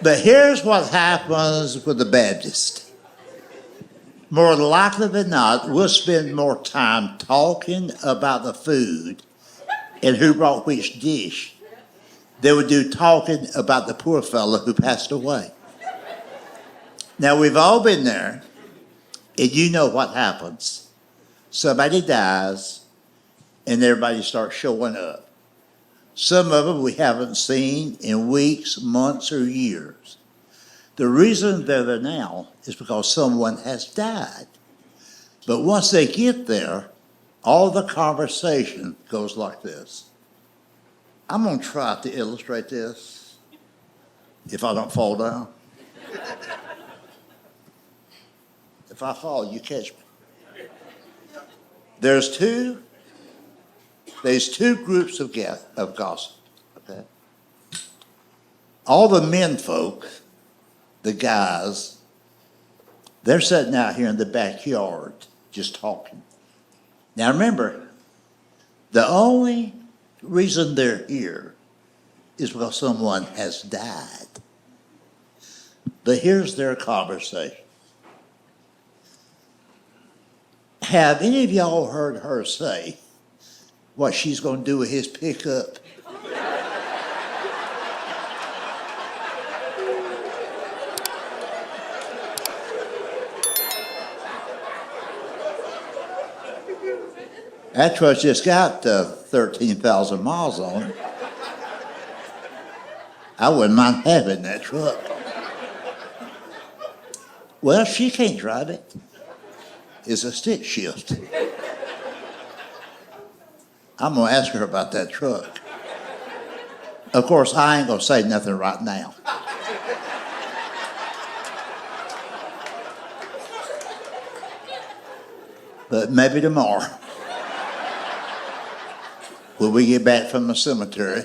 But here's what happens with the Baptist. More likely than not, we'll spend more time talking about the food and who brought which dish than we do talking about the poor fellow who passed away. Now, we've all been there, and you know what happens. Somebody dies, and everybody starts showing up. Some of them we haven't seen in weeks, months, or years. The reason they're there now is because someone has died. But once they get there, all the conversation goes like this. I'm going to try to illustrate this if I don't fall down. If I fall, you catch me. There's two groups of gossip, okay? All the men folk, the guys, they're sitting out here in the backyard just talking. Now remember, the only reason they're here is because someone has died. But here's their conversation. Have any of y'all heard her say what she's going to do with his pickup? That truck just got 13,000 miles on it. I wouldn't mind having that truck. Well, she can't drive it. It's a stick shift. I'm going to ask her about that truck. Of course, I ain't going to say nothing right now. But maybe tomorrow, when we get back from the cemetery,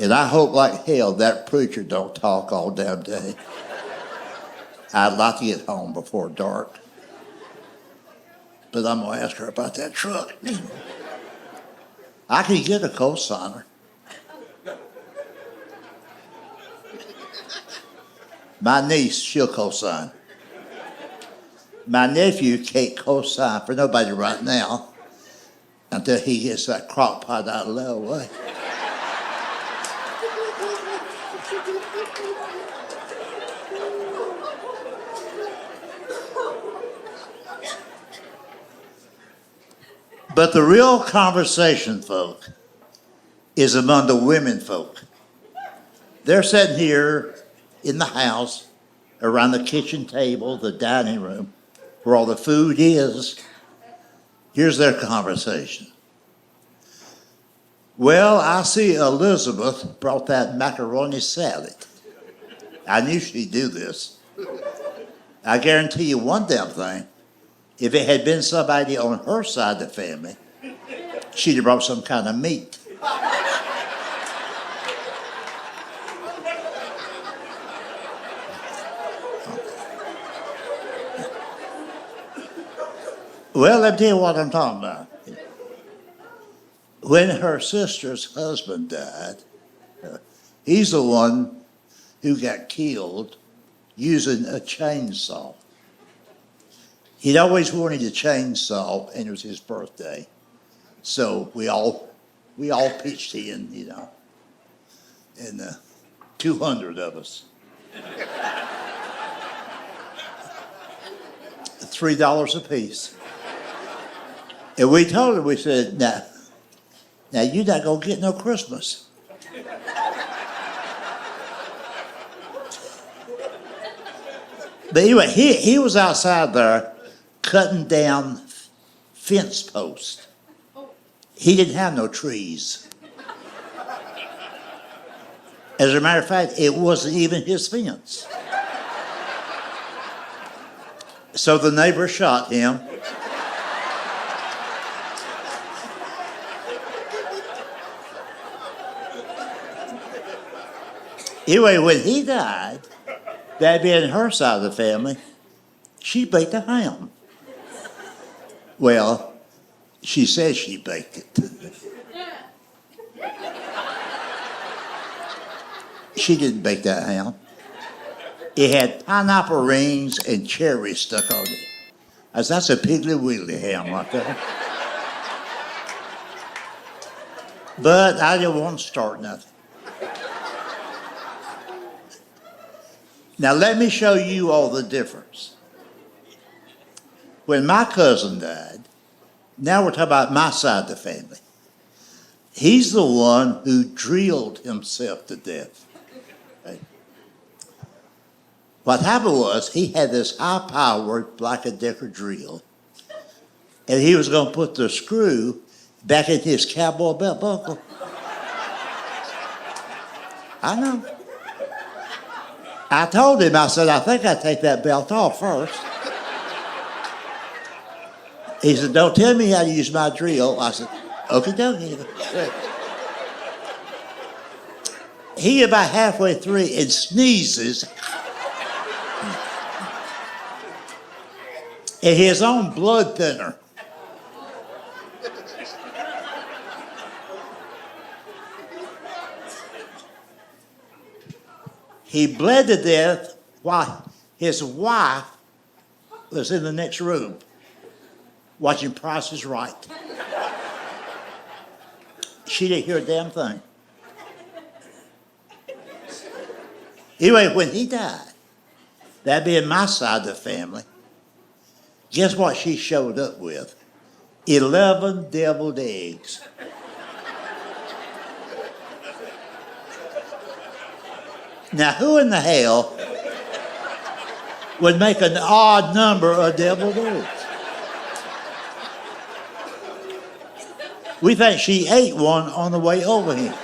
and I hope like hell that preacher don't talk all damn day. I'd like to get home before dark. But I'm going to ask her about that truck. I can get a cosigner. My niece, she'll cosign. My nephew can't cosign for nobody right now until he gets that crock pot out of the way. But the real conversation, folk, is among the women folk. They're sitting here in the house, around the kitchen table, the dining room, where all the food is. Here's their conversation. Well, I see Elizabeth brought that macaroni salad. I knew she'd do this. I guarantee you one damn thing. If it had been somebody on her side of the family, she'd have brought some kind of meat. Well, let me tell you what I'm talking about. When her sister's husband died, he's the one who got killed using a chainsaw. He'd always wanted a chainsaw, and it was his birthday. So we all pitched in, you know, and 200 of us. $3 a piece. And we told her, we said, now you're not going to get no Christmas. But anyway, he was outside there cutting down fence posts. He didn't have no trees. As a matter of fact, it wasn't even his fence. So the neighbor shot him. Anyway, when he died, that being her side of the family, she baked a ham. Well, she says she baked it. She didn't bake that ham. It had pineapple rings and cherries stuck on it. I said, that's a Piggly Wiggly ham right there. But I didn't want to start nothing. Now let me show you all the difference. When my cousin died, now we're talking about my side of the family. He's the one who drilled himself to death. Okay. What happened was he had this high-powered Black-and-Decker drill, and he was going to put the screw back in his cowboy belt buckle. I know. I told him, I said, I think I'd take that belt off first. He said, don't tell me how to use my drill. I said, okie dokie. He about halfway through and sneezes. And his own blood thinner. He bled to death while his wife was in the next room watching Price is Right. She didn't hear a damn thing. Anyway, when he died, that being my side of the family, guess what she showed up with? 11 deviled eggs. Now, who in the hell would make an odd number of deviled eggs? We think she ate one on the way over here.